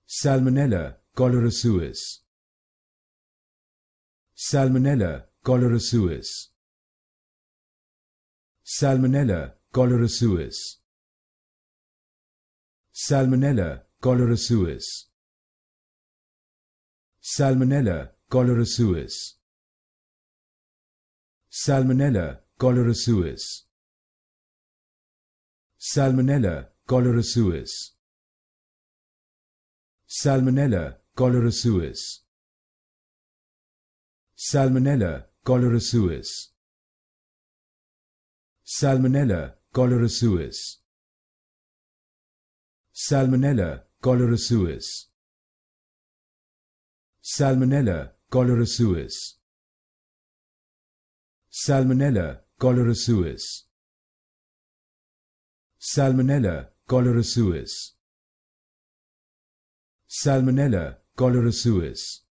Salmonella Choleraesuis. Salmonella Choleraesuis. Salmonella Choleraesuis. Salmonella Choleraesuis. Salmonella Choleraesuis. Salmonella Choleraesuis. Salmonella Choleraesuis. Salmonella Choleraesuis. Salmonella Choleraesuis. Salmonella Choleraesuis. Salmonella Choleraesuis. Salmonella Choleraesuis. Salmonella Choleraesuis. Salmonella Choleraesuis. Salmonella Choleraesuis.